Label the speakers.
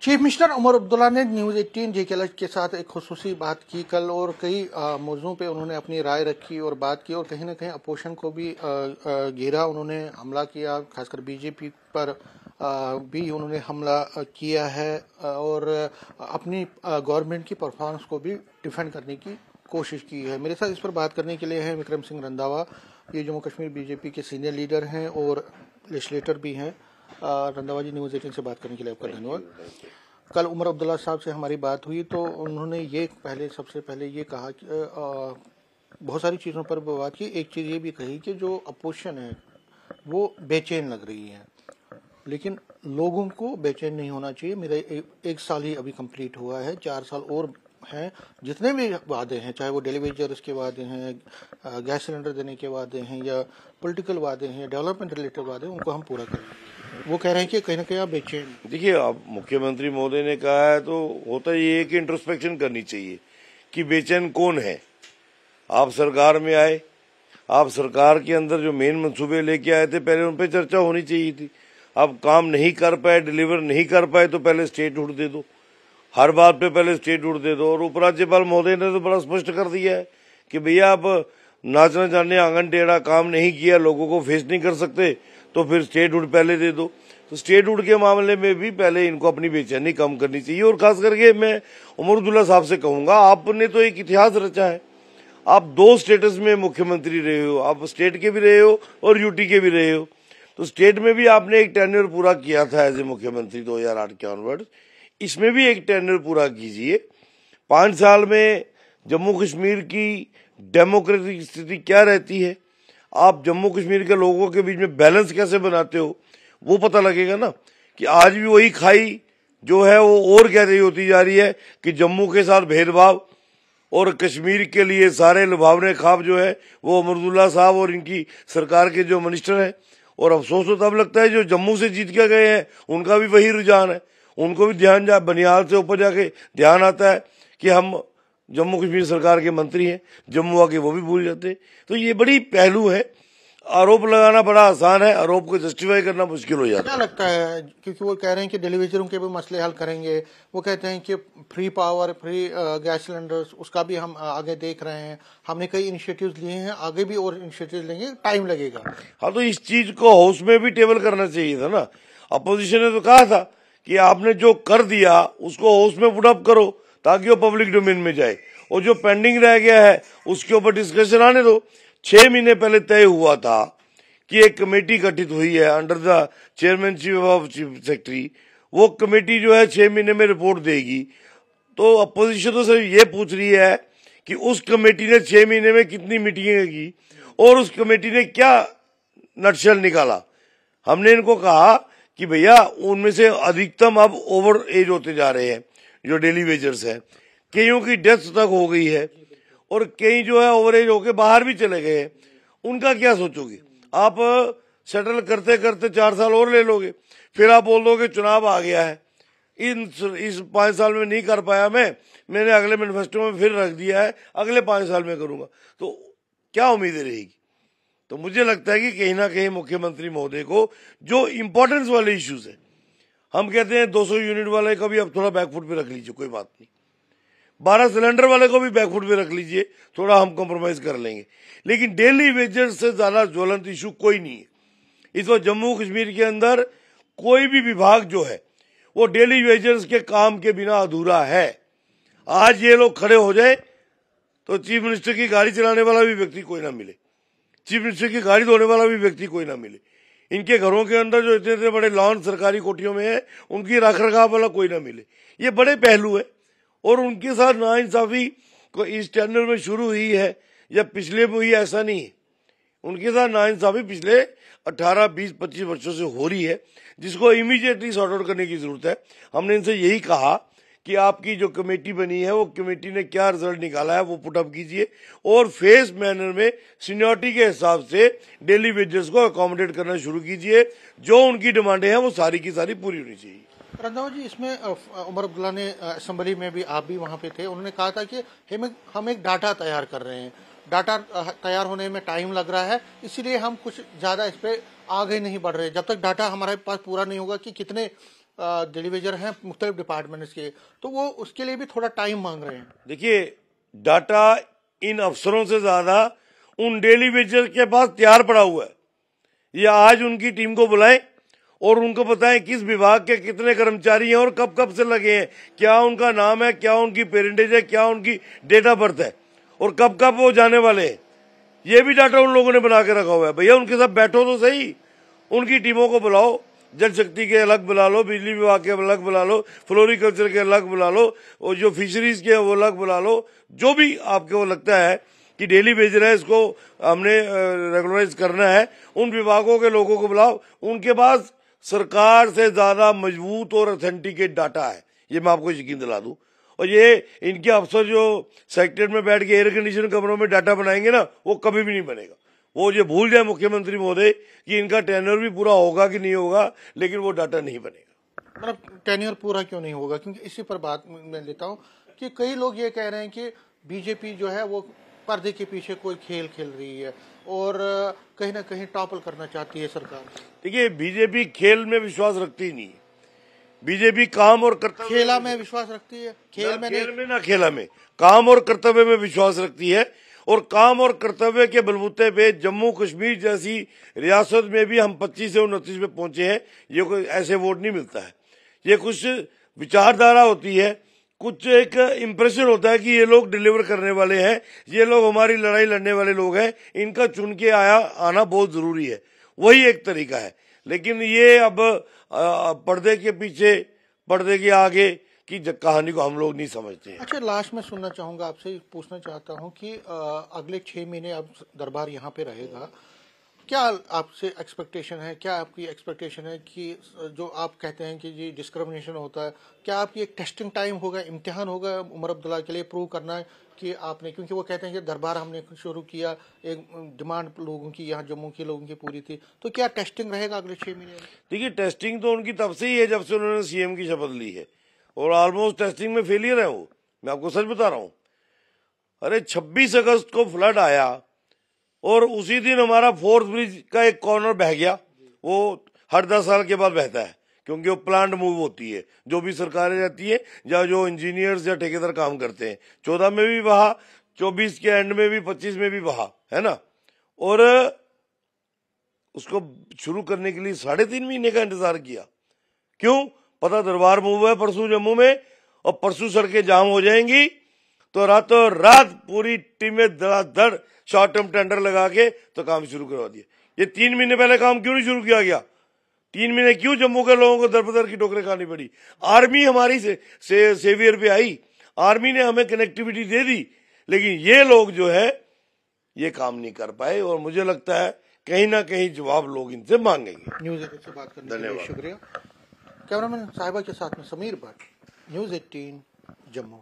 Speaker 1: Chief minister Omar Abdullah ने news 18 JKL के साथ एक खुसूसी बात की कल और कई मौजूओं पे उन्होंने अपनी राय रखी और बात की और कहीं ना कहीं अपोजिशन को भी घेरा, उन्होंने हमला किया, खासकर बीजेपी पर भी उन्होंने हमला किया है और अपनी गवर्नमेंट की परफॉर्मेंस को भी डिफेंड करने की कोशिश की है। मेरे साथ इस पर बात करने के लिए हैं विक्रम सिंह रंधावा, ये जम्मू कश्मीर बीजेपी के सीनियर लीडर हैं और लेजिस्लेटर भी हैं। रंधावा जी, न्यूज़ 18 से बात करने के लिए आपका धन्यवाद। कल उमर अब्दुल्ला साहब से हमारी बात हुई तो उन्होंने ये सबसे पहले ये कहा कि बहुत सारी चीज़ों पर बात की। एक चीज़ ये भी कही कि जो अपोजिशन है वो बेचैन लग रही है, लेकिन लोगों को बेचैन नहीं होना चाहिए। मेरा एक साल ही अभी कंप्लीट हुआ है, 4 साल और हैं। जितने भी वादे हैं, चाहे वो डेली वेजर्स के वादे हैं, गैस सिलेंडर देने के वादे हैं, या पॉलिटिकल वादे हैं, डेवलपमेंट रिलेटेड वादे हैं, उनको हम पूरा करें। वो कह रहे हैं कि कहीं ना कहीं आप बेचैन।
Speaker 2: देखिए, अब मुख्यमंत्री महोदय ने कहा है तो होता ये है कि इंट्रोस्पेक्शन करनी चाहिए कि बेचैन कौन है। आप सरकार में आए, आप सरकार के अंदर जो मेन मंसूबे लेके आए थे पहले उन पर चर्चा होनी चाहिए थी। अब काम नहीं कर पाए, डिलीवर नहीं कर पाए तो पहले स्टेटहुड दे दो, हर बात पे पहले स्टेटहुड दे दो। और उपराज्यपाल महोदय ने तो बड़ा स्पष्ट कर दिया है कि भैया आप नाचना जाने आंगन टेढ़ा, काम नहीं किया, लोगों को फेस नहीं कर सकते तो फिर स्टेटहुड पहले दे दो। तो स्टेटहुड के मामले में भी पहले इनको अपनी बेचैनी कम करनी चाहिए। और खास करके मैं उमर अब्दुल्ला साहब से कहूंगा, आपने तो एक इतिहास रचा है। आप 2 स्टेटस में मुख्यमंत्री रहे हो, आप स्टेट के भी रहे हो और यूटी के भी रहे हो। तो स्टेट में भी आपने एक टेन्योर पूरा किया था एज ए मुख्यमंत्री 2008 के ऑनवर्ड, इसमें भी एक टेन्योर पूरा कीजिए। 5 साल में जम्मू कश्मीर की डेमोक्रेटिक स्थिति क्या रहती है, आप जम्मू कश्मीर के लोगों के बीच में बैलेंस कैसे बनाते हो, वो पता लगेगा ना। कि आज भी वही खाई जो है वो और कह रही होती जा रही है कि जम्मू के साथ भेदभाव और कश्मीर के लिए सारे लुभावने ख्वाब जो है वो उमर अब्दुल्ला साहब और इनकी सरकार के जो मिनिस्टर हैं। और अफसोस तो तब लगता है जो जम्मू से जीत के गए हैं उनका भी वही रुझान है, उनको भी ध्यान बनिहाल से ऊपर जाके ध्यान आता है कि हम जम्मू कश्मीर सरकार के मंत्री हैं, जम्मू आके वो भी भूल जाते। तो ये बड़ी पहलू है। आरोप लगाना बड़ा आसान है, आरोप को जस्टिफाई करना मुश्किल हो जाता है।
Speaker 1: क्या लगता है, क्योंकि वो कह रहे हैं कि डेलीवेजरों के भी मसले हल करेंगे, वो कहते हैं कि free power, free gas cylinders, उसका भी हम आगे देख रहे हैं, हमने कई इनिशिएटिव्स लिए हैं, आगे भी और इनिशिएटिव्स लेंगे, टाइम लगेगा।
Speaker 2: हाँ, तो इस चीज को हाउस में भी टेबल करना चाहिए था ना। अपोजिशन ने तो कहा था कि आपने जो कर दिया उसको हाउस में पुट अप करो ताकि वो पब्लिक डोमेन में जाए, और जो पेंडिंग रह गया है उसके ऊपर डिस्कशन आने दो। 6 महीने पहले तय हुआ था कि एक कमेटी गठित हुई है under the chairmanship of chief secretary, वो कमेटी जो है 6 महीने में रिपोर्ट देगी। तो अपोजिशन तो सिर्फ ये पूछ रही है कि उस कमेटी ने 6 महीने में कितनी मीटिंगें की और उस कमेटी ने क्या नटशेल निकाला। हमने इनको कहा कि भैया उनमें से अधिकतम अब ओवर एज होते जा रहे हैं, जो डेली वेजर्स हैं, कईयों की डेथ तक हो गई है और कई जो है ओवर एज होके बाहर भी चले गए हैं। उनका क्या सोचोगे आप? सेटल करते करते 4 साल और ले लोगे, फिर आप बोल दोगे चुनाव आ गया है, इस 5 साल में नहीं कर पाया मैंने अगले मैनिफेस्टो में फिर रख दिया है, अगले 5 साल में करूंगा। तो क्या उम्मीदें रहेगी? तो मुझे लगता है कि कहीं ना कहीं मुख्यमंत्री महोदय को जो इंपॉर्टेंस वाले इश्यूज है, हम कहते हैं 200 यूनिट वाले का भी अब थोड़ा बैकफुट पे रख लीजिए, कोई बात नहीं, 12 सिलेंडर वाले को भी बैकफुट पे रख लीजिए, थोड़ा हम कॉम्प्रोमाइज कर लेंगे, लेकिन डेली वेजर्स से ज्यादा ज्वलंत इशू कोई नहीं है। इस वक्त जम्मू कश्मीर के अंदर कोई भी विभाग जो है वो डेली वेजर्स के काम के बिना अधूरा है। आज ये लोग खड़े हो जाए तो चीफ मिनिस्टर की गाड़ी चलाने वाला भी व्यक्ति कोई ना मिले, चीफ मिनिस्टर की गाड़ी धोने वाला भी व्यक्ति कोई ना मिले, इनके घरों के अंदर जो इतने इतने बड़े लॉन सरकारी कोठियों में है उनकी रख रखाव वाला कोई ना मिले। ये बड़े पहलू है और उनके साथ नाइंसाफी को इस टेंडर में शुरू हुई है या पिछले में हुई, ऐसा नहीं है। उनके साथ नाइंसाफी पिछले 18, 20, 25 वर्षों से हो रही है, जिसको इमीडिएटली सॉर्ट आउट करने की जरूरत है। हमने इनसे यही कहा कि आपकी जो कमेटी बनी है वो कमेटी ने क्या रिजल्ट निकाला है वो पुटअप कीजिए और फेस मैनर में सीनियरिटी के हिसाब से डेली वेजर्स को अकोमोडेट करना शुरू कीजिए। जो उनकी डिमांडें हैं वो सारी की सारी पूरी होनी चाहिए।
Speaker 1: रंधावा जी, इसमें उमर अब्दुल्ला ने असेंबली में भी, आप भी वहां पे थे, उन्होंने कहा था कि हम एक डाटा तैयार कर रहे हैं, डाटा तैयार होने में टाइम लग रहा है, इसीलिए हम कुछ ज्यादा इस पे आगे नहीं बढ़ रहे। जब तक डाटा हमारे पास पूरा नहीं होगा कि कितने डेलीवेजर हैं मुख्तलिफ डिपार्टमेंट्स के, तो वो उसके लिए भी थोड़ा टाइम मांग रहे हैं।
Speaker 2: देखिए, डाटा इन अफसरों से ज्यादा उन डेलीवेजर के पास तैयार पड़ा हुआ है। ये आज उनकी टीम को बुलाएं और उनको बताएं किस विभाग के कितने कर्मचारी हैं और कब कब से लगे हैं, क्या उनका नाम है, क्या उनकी पेरेंटेज है, क्या उनकी डेट ऑफ बर्थ है और कब कब वो जाने वाले हैं। ये भी डाटा उन लोगों ने बना के रखा हुआ है। भैया उनके साथ बैठो तो सही, उनकी टीमों को बुलाओ, जल शक्ति के अलग बुला लो, बिजली विभाग के अलग बुला लो, फ्लोरिकल्चर के अलग बुला लो और जो फिशरीज के वो अलग बुला लो। जो भी आपको लगता है कि डेली बेच रहा है, इसको हमने रेगुलराइज करना है, उन विभागों के लोगों को बुलाओ। उनके पास सरकार से ज्यादा मजबूत और ऑथेंटिकेट डाटा है, ये मैं आपको यकीन दिला दूं। और ये इनके अफसर जो सेक्रेटरीट में बैठ के एयर कंडीशन कमरों में डाटा बनाएंगे ना, वो कभी भी नहीं बनेगा। वो ये भूल जाए मुख्यमंत्री महोदय कि इनका टेन्योर भी पूरा होगा कि नहीं होगा, लेकिन वो डाटा नहीं बनेगा।
Speaker 1: मतलब टेन्योर पूरा क्यों नहीं होगा? क्योंकि इसी पर बात मैं लेता हूँ कि कई लोग ये कह रहे हैं कि बीजेपी जो है वो पर्दे के पीछे कोई खेल खेल रही है और कहीं ना कहीं टॉपल करना चाहती है सरकार।
Speaker 2: देखिए, बीजेपी खेल में विश्वास रखती नहीं है। बीजेपी काम और कर्तव्य
Speaker 1: खेला में विश्वास रखती है, खेल में
Speaker 2: ना खेला में, काम और कर्तव्य में विश्वास रखती है। और काम और कर्तव्य के बलबूते पे जम्मू कश्मीर जैसी रियासत में भी हम 25 से 29 पे पहुंचे हैं। ये कोई ऐसे वोट नहीं मिलता है, ये कुछ विचारधारा होती है, कुछ एक इम्प्रेशन होता है कि ये लोग डिलीवर करने वाले हैं, ये लोग हमारी लड़ाई लड़ने वाले लोग हैं, इनका चुन के आना बहुत जरूरी है। वही एक तरीका है। लेकिन ये अब पर्दे के पीछे, पर्दे के आगे की कहानी को हम लोग नहीं समझते हैं।
Speaker 1: अच्छा, लास्ट में सुनना चाहूंगा आपसे, पूछना चाहता हूं कि अगले 6 महीने अब दरबार यहाँ पे रहेगा, क्या आपसे एक्सपेक्टेशन है, क्या आपकी एक्सपेक्टेशन है कि जो आप कहते हैं कि ये डिस्क्रिमिनेशन होता है, क्या आपकी एक टेस्टिंग टाइम होगा, इम्तिहान होगा उमर अब्दुल्ला के लिए प्रूव करना है कि आपने, क्योंकि वो कहते हैं कि दरबार हमने शुरू किया, एक डिमांड लोगों की यहाँ जम्मू के लोगों की पूरी थी, तो क्या टेस्टिंग रहेगा अगले 6 महीने?
Speaker 2: देखिए, टेस्टिंग तो उनकी तब से ही है जब से उन्होंने सीएम की शपथ ली है और ऑलमोस्ट टेस्टिंग में फेलियर है वो। मैं आपको सच बता रहा हूं। अरे 26 अगस्त को फ्लड आया और उसी दिन हमारा फोर्थ ब्रिज का एक कॉर्नर बह गया। वो हर 10 साल के बाद बहता है क्योंकि वो प्लांट मूव होती है, जो भी सरकारें रहती है या जो इंजीनियर्स या ठेकेदार काम करते हैं। 14 में भी बहा, 24 के एंड में भी, 25 में भी बहा, है ना। और उसको शुरू करने के लिए 3.5 महीने का इंतजार किया। क्यों? पता दरबार मूव है परसों जम्मू में और परसों सड़कें जाम हो जाएंगी, तो रातों रात पूरी टीमें धड़ाधड़ शॉर्ट टर्म टेंडर लगा के तो काम शुरू करवा दिया। ये 3 महीने पहले काम क्यों नहीं शुरू किया गया? 3 महीने क्यों जम्मू के लोगों को दरबदर की ठोकरें खानी पड़ी? आर्मी हमारी सेवियर पे आई, आर्मी ने हमें कनेक्टिविटी दे दी, लेकिन ये लोग जो है ये काम नहीं कर पाए और मुझे लगता है कहीं ना कहीं जवाब लोग इनसे मांगेंगे।
Speaker 1: न्यूज़ 18 से बात करने के लिए शुक्रिया। कैमरामैन साहिबा के साथ में समीर भट्ट, न्यूज़ 18 जम्मू।